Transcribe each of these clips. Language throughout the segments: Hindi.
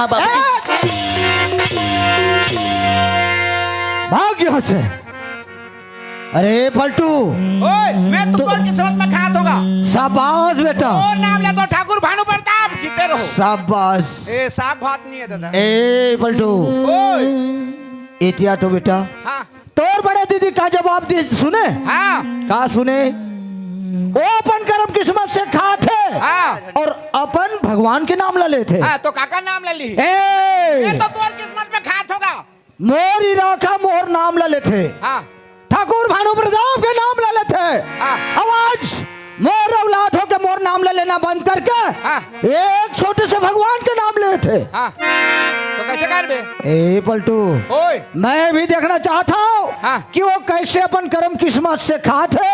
हाँ बाबूजी। भाग यहाँ से। अरे पलटू, ओए मैं तुमको किस्मत में खात होगा। शाबाश बेटा। और नाम ले तो ठाकुर भानु प्रताप, जीते रहो। शाबाश। ए साग भात नहीं है दादा। ए पलटू, ओए इतिया तो बेटा हाँ तोर बड़े दीदी का जवाब दी सुने। हाँ का सुने? वो अपन कर्म किस्मत से खाते हाँ और अपन भगवान के नाम ला लेते। हाँ तो काका नाम ले ली। ए ये तो तोर किस्मत में खात होगा। मोर इराका मोर नाम ला लेते। हाँ ठाकुर भानु प्रताप के नाम ले लेते। हाँ। आवाज मोर औलाद हो के मोर नाम ले लेना बंद करके हाँ। एक छोटे से भगवान के नाम लेते। हाँ तो कैसे कर बे? ए पलटू, ओए मैं भी देखना चाहता हूँ हाँ। कि वो कैसे अपन कर्म किस्मत से खाते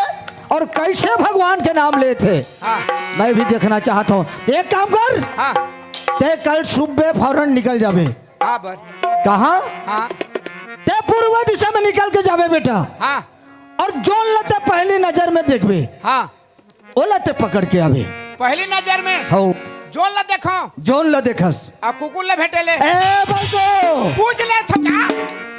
और कैसे भगवान के नाम लेते। हाँ मैं भी देखना चाहता हूँ। एक काम कर, हाँ ते कल सुबह फौरन निकल जाबे। हाँ बर कहाँ? हाँ ते पूर्व दिशा में निकल के जाबे बेटा। हाँ और जोन लते पहली नजर में देखबे, हाँ ओ लते पकड़ के आवे। पहली नजर में हो जोन ला देखो जोन ल देखस। आ कुकुर ले भेटे ले। ए बलको, पूछ ले थका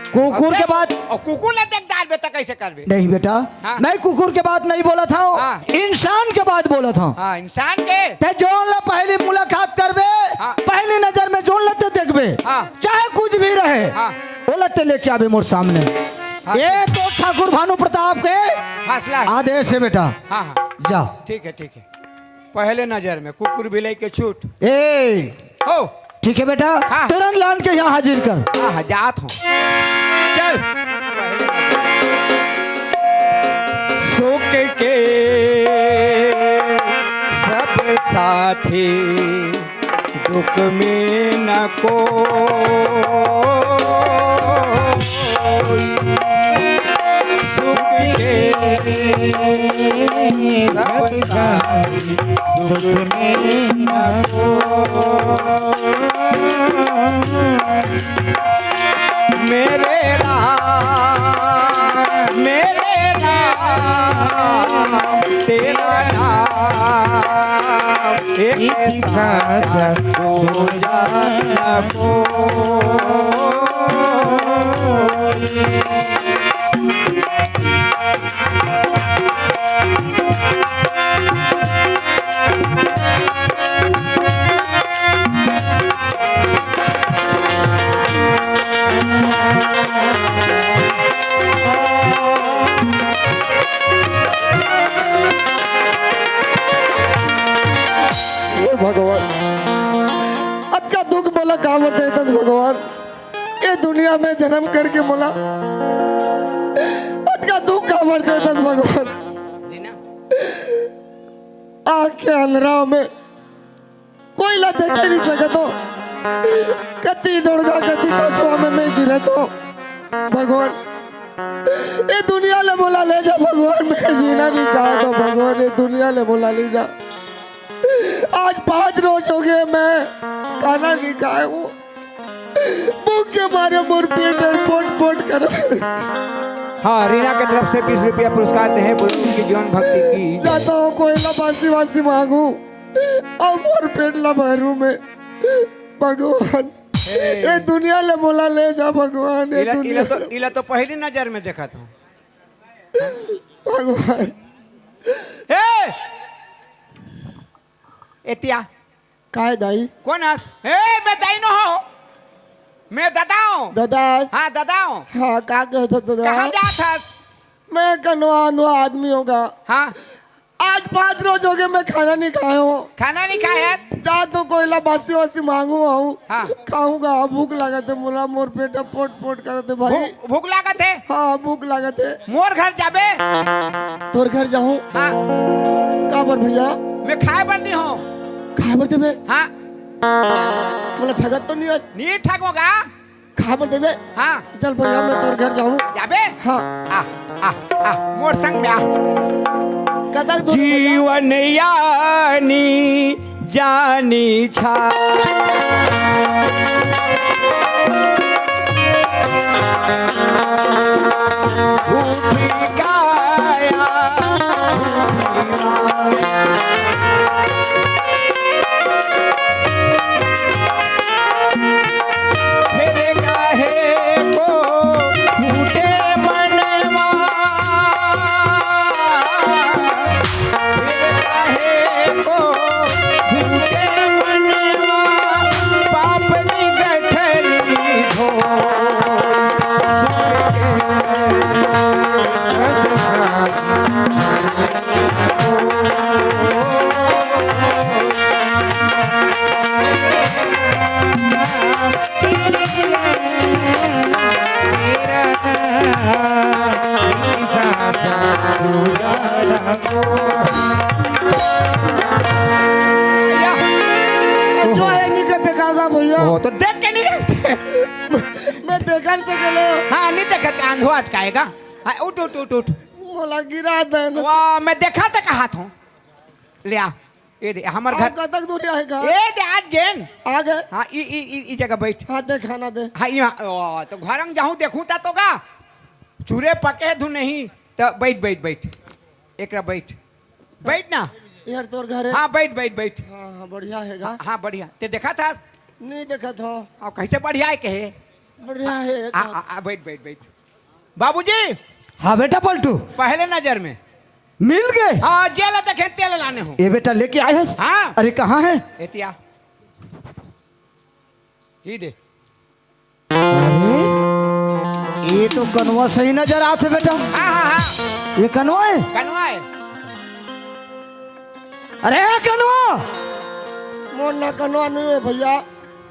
कुकुर के बाद और कुकुर ले देख डाल बेटा कैसे करबे? नहीं बेटा, हाँ। मैं कुकुर के बात नहीं बोला था, हाँ। इंसान के बात बोला था। हाँ इंसान के ते जोन ल पहली मुलाकात करबे, हाँ। पहली नजर में जोन लते देखबे, हाँ। चाहे कुछ भी रहे हाँ। वो लते लेके आवे मोर सामने। हाँ। ये तो ठाकुर भानु प्रताप के फासला है। आदेश है बेटा। हाँ हाँ जा। ठीक है पहले नजर में कुकुर बिलाई के छूट ए हो। ठीक है बेटा, हाँ। तुरंत लान के यहाँ हाजिर कर। हाँ हाँ जात हूँ चल। सुख के सब साथी दुख में न को सुख के सब साथी दुख में न को मेरे राम तेरा नाम एक साथ हो जाना को। भगवान अब का दुख मोला कामर देता भगवान। ये दुनिया में जन्म करके मोला अब का दुख कामर देता भगवान। आँख के अंधराव में कोई ला देख नहीं सके तो कति डोड़गा कति कछुआ में मैं गिरे तो भगवान ये दुनिया ले मोला ले जा भगवान। मैं जीना नहीं चाहता भगवान, ये दुनिया ले मोला ले जा। आज 5 रोज हो गए मैं खाना नहीं खाया हूँ, भूख के मारे मोर पेट पोट कर। हाँ रीना की तरफ से 20 रुपया पुरस्कार दे उनकी जीवन भक्ति की। जाता हूँ कोई बासी वासी मांगू और मोर पेट ला भरू में भगवान। ये दुनिया ले मोला ले जा भगवान। ये दुनिया इला तो पहली नजर में देखा था भगवान। एतिया काय दाई कौन हस? मैं दाई न हो, मैं दादाओ। दादास? हाँ दादाओ। हाँ का कहता दादा? कहाँ जात हस? मैं कनवा आदमी होगा। हाँ आज 5 रोज हो गए मैं खाना नहीं खाया हूँ। खाना नहीं खाया? जा तो कोयला बासी वासी मांगू आऊँ। हाँ खाऊंगा। भूख लागत है मोला, मोर पेटा पोट करते भाई। भूख लागत है? हाँ भूख लागत है। मोर घर जाबे? तोर घर जाऊँ? हाँ का बर भैया? मैं खाए बंदी हूँ। खाए बर देबे? हाँ मोला ठगत तो नहीं हस? नहीं ठगोगा। खाए बर देबे? हाँ चल भैया मैं तोर घर जाऊँ। जाबे? हाँ आ मोर संग में आ। कतक दूर भैया? जीवन यानी जानी छा जो है नहीं के देखागा भैया वो तो देख के नहीं रहते। मैं देखा से गलो हाँ नहीं देखा का अंधो आज काएगा। हाँ उठ उठ उठ उठ। मोला गिरा दे वाह मैं देखा था कहा था। ले आ ये दे हमार घर कब तक दूर आएगा ये दे आज गेन आ गए हाँ ई जगह बैठ हाँ दे खाना दे हाँ यहाँ तो घर में जाऊँ देखूँ ता तो का चूरे पके धु नहीं तो बैठ बैठ बैठ एक बैठ बैठ ना यार तोर घर है हाँ बैठ बैठ बैठ हाँ हाँ बढ़िया हैगा हाँ बढ़िया ते देखा था नहीं देखा था और कैसे बढ़िया है कहे बढ़िया है बैठ बैठ बैठ बाबूजी हाँ बेटा पलटू पहले नजर में मिल गए। हाँ जेल देखे तेल लाने हो ये बेटा लेके आए हैं। हाँ अरे कहाँ है? एतिया ये दे अरे ये तो कनवा सही नजर आते बेटा। हाँ हाँ हाँ ये कनवा है। कनवा है अरे कनवा मोर ना कनवा नहीं है भैया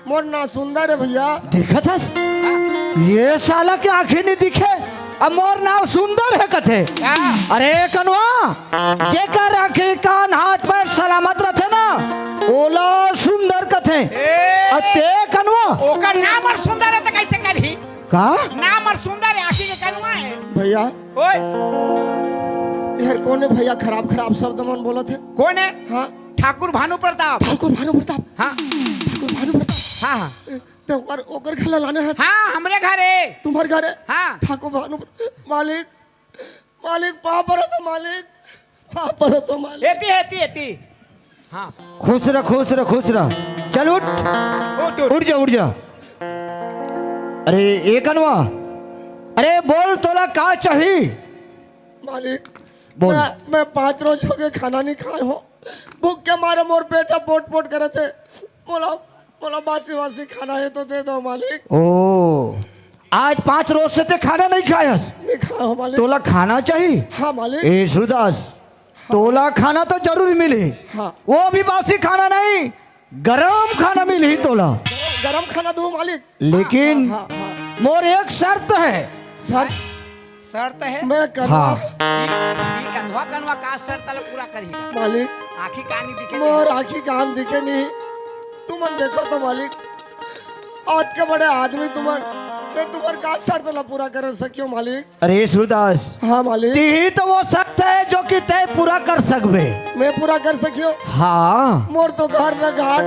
मोर ना सुंदर है भैया देखा था ये साला के आंखें नहीं दिखे अब मोर नाव सुंदर है कथे। हाँ अरे कनवा जेकर आंखें कान हाथ पैर सलामत रहते ना ओला सुंदर कथे। अते कनवा ओका नाम और सुंदर है तो कैसे करी का नाम और सुंदर है आखिर के कनवा है भैया ओए यार कौन है भैया खराब खराब शब्द मन बोला थे कौन है हाँ ठाकुर भानु प्रताप ठाकुर भानु प्रताप हाँ ठाकुर भानु प्रताप हाँ हाँ तो ओकर घर लाने है हाँ हमरे घर है तुम्हारे घर है हाँ ठाकुर भानु मालिक मालिक पाप पर तो मालिक पाप पर तो मालिक एती एती एती हाँ खुश रह खुश रह खुश रह। चल उठ उठ उठ उठ जा उठ जा। अरे ये कनवा अरे बोल तोला का चाहिए मालिक बोल। मैं 5 रोज हो गए खाना नहीं खाए हो भूख के मारे मोर बेटा पोट पोट करे थे बोला बोला बासी वासी खाना है तो दे दो मालिक ओ आज 5 रोज से ते खाना नहीं खायस नहीं खाया हो मालिक तोला खाना चाहिए। हाँ मालिक ए सूरदास तोला खाना तो जरूर मिली हाँ वो भी बासी खाना नहीं गरम खाना मिली तोला गरम खाना दो मालिक लेकिन हाँ हाँ मोर एक शर्त है। सर शर्त है मैं करवा हाँ ये कन्वा कन्वा का शर्त ला पूरा करेगा मालिक आखी कहानी दिखे मोर आखी कान दिखे नहीं तुमन देखो तो मालिक आज के बड़े आदमी तुमन मैं तुम्हारे का शर्त ला पूरा कर सकियो मालिक अरे सूरदास हाँ मालिक यही तो वो शर्त है जो कि तय पूरा कर सकबे। मैं पूरा कर सकियो हाँ मोर तो घर न घाट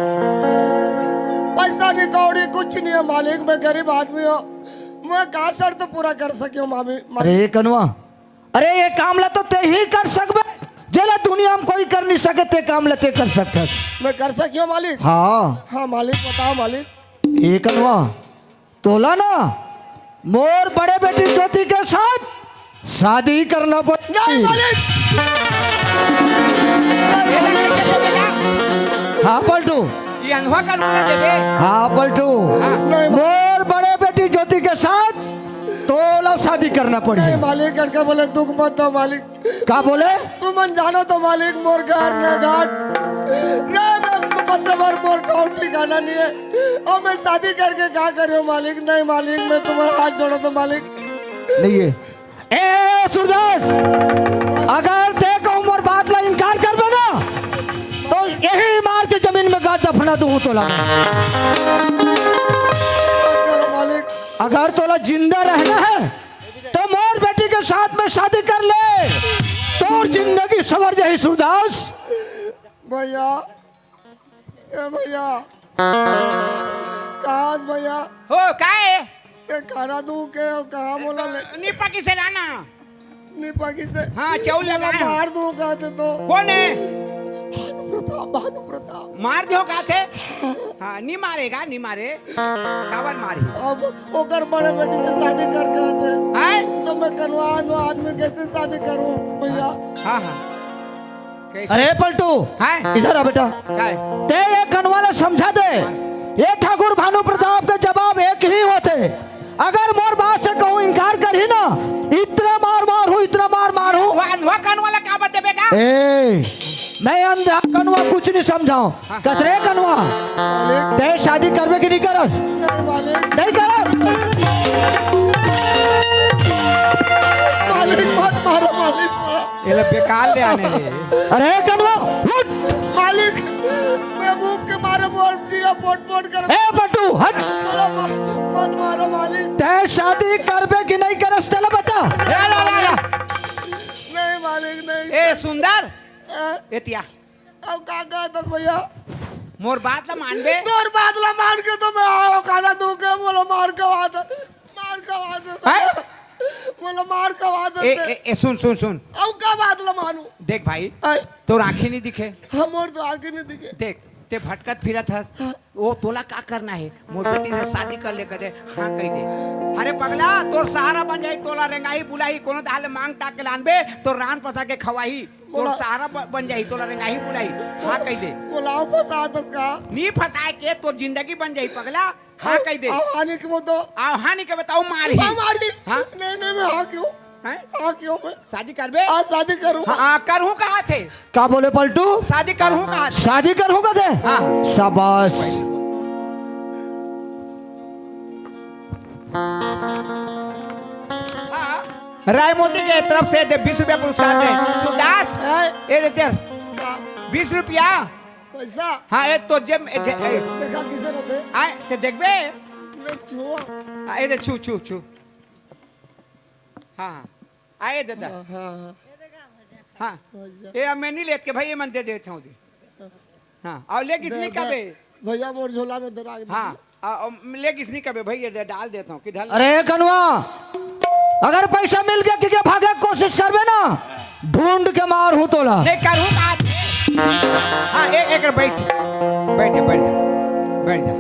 पैसा नहीं कौड़ी कुछ नहीं है मालिक मैं गरीब आदमी हूँ मैं का शर्त पूरा कर सकियो मामी अरे कनवा अरे ये काम ला तो ते ही कर सकबे जेला दुनिया में कोई कर नहीं सके ते काम ला ते कर सकता। मैं कर सकियो मालिक हाँ हाँ मालिक बताओ मालिक ये कनवा तोला ना मोर बड़े बेटी ज्योति के साथ शादी करना नहीं पड़ेगी। मालिक हाँ पलटू ये अनवा का रूल दे दे हाँ पलटू नहीं मोर बड़े बेटी ज्योति के साथ तोला शादी करना नहीं पड़ेगी। मालिक करके बोले दुख मत दो मालिक का बोले तुमन जानो तो मालिक मोर घर न घाट रे बस बार मोर ठौर ठिकाना नहीं है और मैं शादी करके क्या करूं मालिक नहीं मालिक मैं तुम्हारा हाथ जोड़ो तो मालिक नहीं है। ए सूरदास अगर देखो मोर बात ला इनकार करबे ना तो यही मार के जमीन में गाड़ दफना दूं तोला। मत करो मालिक अगर तोला जिंदा रहना है तो मोर बेटी के साथ में शादी कर ले तो जिंदगी सवर जाए सूरदास। भैया ए भैया काश भैया हो काहे के खाना दूं के कहाँ बोला ले निपा की से लाना निपाकी से हाँ चावल बोला लगाए मार दूं कहते तो कौन है भानु प्रताप मार दो का थे हाँ नहीं मारेगा नहीं मारे कावन मारी अब ओकर बड़े बेटी से शादी कर कहते है तो मैं कन्वा दो आदमी कैसे शादी करूं भैया हाँ हाँ कैसे अरे पलटू है इधर आ बेटा काय ते ये कनवाला समझा दे ये ठाकुर भानु प्रताप के जवाब एक ही होते। अगर मोर बात से कहूँ इनकार कर ही ना इतना मार मार हूँ वो अनवा कान वाला ए मैं अंधा कनवा कुछ नहीं समझाऊं कतरे कनवा मालिक ते शादी करवे की नहीं करस नहीं मालिक नहीं करस मालिक मत मारो मालिक मारा। ये लोग बेकार ले आने रे। अरे कनवा उठ मालिक मैं भूख के मारे बोल दिया पोट कर ए पट्टू हट मत मारो मालिक ते शादी करवे की नहीं करस तेला बता नहीं मालिक नहीं ए सुंदर ए, एतिया अब काका दस भैया मोर बात ला मानबे तोर बादला मान के तो मैं आओ खाना दूं के बोलो मार के वाद हैं? बोलो मार के वाद ए सुन अब का बादला मानू देख भाई आई तोर आंखें नहीं दिखे हम और तो आगे नहीं दिखे देख ते भटकत फिरत हस वो तोला का करना है मोर बेटी से शादी कर ले दे हाँ कह दे अरे पगला तोर सहारा बन जाई तोला रेंगाई बुलाई कोनो दाल मांग टाक के लानबे तो रान पसा के खवाही तोर सहारा बन जाई तोला रेंगाई बुलाई हाँ कह दे बोलाओ फसा दस का नी फसाए के तोर जिंदगी बन जाई पगला हाँ कह दे आओ आने के वो तो आओ हाँ नहीं के बताओ मारी मारी हाँ? नहीं मैं हाँ क्यों हैं? हाँ क्यों मैं शादी करबे आज शादी करूँ हाँ करहूँ कहा थे का बोले पलटू शादी करहूँ कहा थे शादी करूंगा ते हाँ। शाबाश हाँ। राय मोदी के तरफ से 20 रुपया पुरस्कार दे सुधार ये देते 20 रुपया पैसा हाँ ये तो जेब देखा किसे रहते आए ते देखबे नहीं छुआ ये दे छू हाँ आए देता हाँ हाँ ये अब मैं नहीं लेत के भाई ये मन दे देता हूँ हाँ और ले किसने कबे भैया मोर झोला में दरा के हाँ ले किसने कबे भाई ये डाल देता हूँ किधर अरे कनवा अगर पैसा मिल गया कि भागे कोशिश करबे ना ढूंढ के मार हूं तोला नहीं करूँ हाँ एक बैठ जा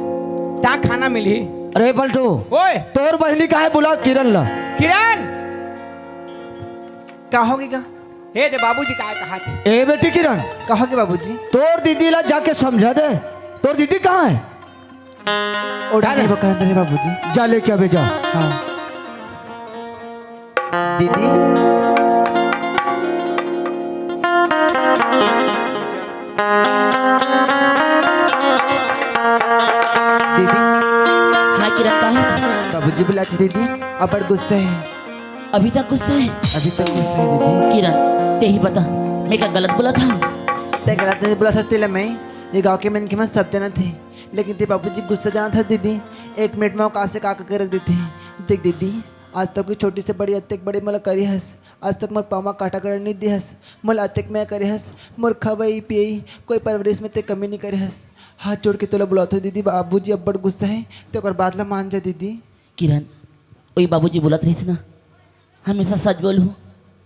ता खाना मिली अरे पलटू ओए तोर बहनी का है बुला किरण ला किरण कहोगे का हे दे बाबूजी कहा थे ए बेटी किरण कहोगे बाबूजी तोर दीदी ला जाके समझा दे तोर दीदी कहाँ है उड़ा नहीं बकर अंदर है बाबूजी जा ले क्या भेजा हाँ दीदी दीदी हाँ किरण कहा बाबूजी बुलाते दीदी अब बड़ गुस्सा है अभी तक गुस्सा है अभी तक गुस्सा है दीदी किरण ते ही बता मैं क्या गलत बोला था ते गलत नहीं बोला था तेला मैं ये गांव के मन के में सब जना थे लेकिन ते बाबूजी गुस्सा जाना था दीदी 1 मिनट में कहा से काका के रख देते हैं देख दीदी आज तक कोई छोटी से बड़ी अत्यक बड़ी मला करी हस आज तक मोर पामा काटा कर नहीं दे हस मोल अत्यक मैं करे हस मोर खवई पियई कोई परवरिश में ते कमी नहीं करे हस हाथ जोड़ के तोला बुलाते हो दीदी बाबूजी अब बड़ गुस्सा है तो कर बादला मान जा दीदी किरण वही बाबूजी बोलत रही ना हमेशा सच बोलूँ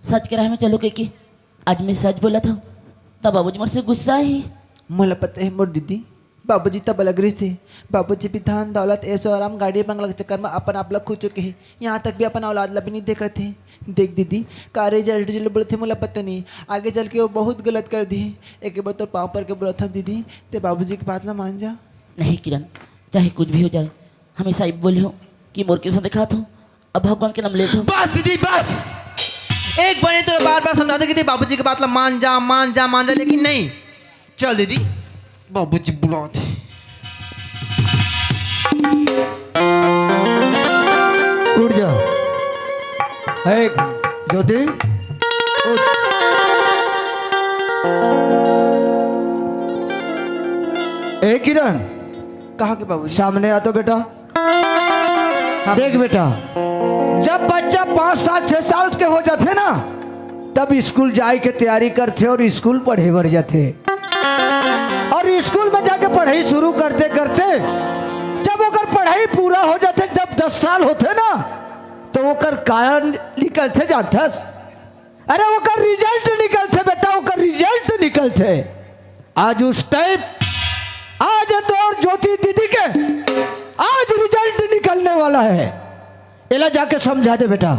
सच के राह में चलो कि आज मैं सच बोला था तब बाबूजी मुझसे गुस्सा है मोला पता है मोर दीदी बाबूजी तब अलग रही थे बाबूजी भी धान दौलत ऐसो आराम गाड़ी बंगला के चक्कर में अपन आप लोग खो चुके हैं यहाँ तक भी अपन औलाद भी नहीं देखा थे देख दीदी का रिजल्ट बोले थे मोला पता नहीं आगे चल के वो बहुत गलत कर दी एक बार तो पाँव पर के बोला था दीदी ते बाबूजी की बात ना मान जा नहीं किरण चाहे कुछ भी हो जाए हमेशा ये बोली हो कि मोर के साथ देखा था अब भगवान के नाम ले दो बस दीदी बस एक बार तो बार बार समझा दे कि बाबूजी की बात ला मान जा लेकिन नहीं चल दीदी बाबूजी बुलाते उठ जा एक ज्योति उठ ए किरण कहा कि बाबूजी सामने आ तो बेटा देख बेटा जब बच्चा 5 साल 6 साल के हो जाते ना तब स्कूल जाए के तैयारी करते और स्कूल पढ़े बर जाते और स्कूल में जाके पढ़ाई शुरू करते करते जब ओकर पढ़ाई पूरा हो जाते जब 10 साल होते ना तो ओकर कारण निकलते जाठस अरे ओकर रिजल्ट निकलते बेटा ओकर रिजल्ट निकलते आज उस टाइम आज तो और ज्योति दीदी के आज रिजल्ट निकलने वाला है एला जाके समझा दे बेटा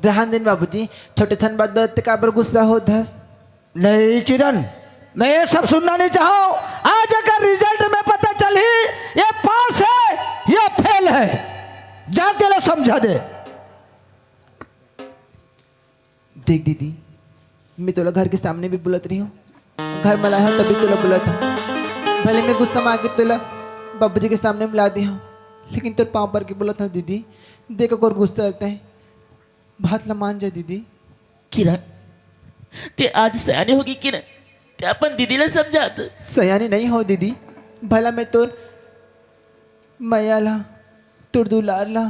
रहन दिन बाबूजी छोटे थन बात का बर गुस्सा हो धस नहीं किरण मैं ये सब सुनना नहीं चाहूँ आज अगर रिजल्ट में पता चली ये पास है या फेल है जाके ला समझा दे देख दीदी मैं तोला घर के सामने भी बुलत रही हूँ, घर में लाया हूँ तभी तोला बुला था। भले मैं गुस्सा में आके तोला बाबूजी के सामने मिला दी हूँ, लेकिन तोर पाँव पर के बोला था दीदी देखो और गुस्सा आता है, बात ला मान जा दीदी। किरण ते आज सयाने होगी किरण, ते अपन दीदीला समझात। सयानी नहीं हो दीदी, भला मैं तोर मैया ला तोर दुलार ला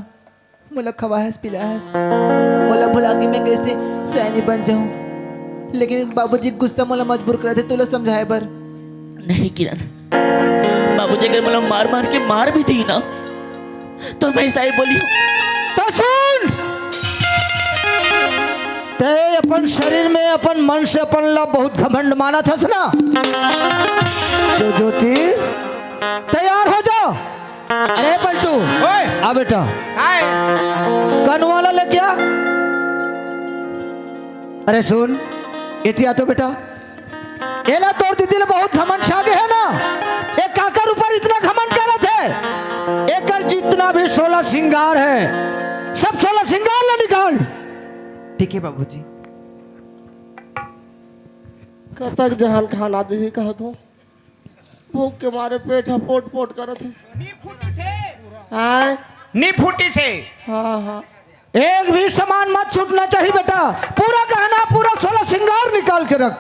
मोला खवाहस पिलाहस, मोला भुला के मैं कैसे सयानी बन जाऊं, लेकिन बाबूजी गुस्सा मोला मजबूर करे थे तोला समझाए बर। नहीं किरण, बाबूजी अगर मला मार मार के मार भी दी ना तो मैं ऐसा ही बोली हूँ। तो सुन, ते अपन शरीर में अपन मन से अपन ला बहुत घमंड माना था ना। तो ज्योति तैयार हो जाओ। अरे पलटू ओए आ बेटा, हाय कन वाला ले क्या? अरे सुन इतिया तो बेटा, एला तोर दीदी ले बहुत घमंड छागे है ना। एक काकर ऊपर इतना घमंड करत है, एकर जितना भी 16 श्रृंगार है सब 16 श्रृंगार ला निकाल। ठीक है बाबूजी। कब तक जहान खाना दी कहा तो भूख के मारे पेट पोट पोट करत है। नी फूटी से हाँ नी फूटी से हाँ हाँ एक भी सामान मत छूटना चाहिए बेटा, पूरा गहना पूरा 16 श्रृंगार निकाल के रख।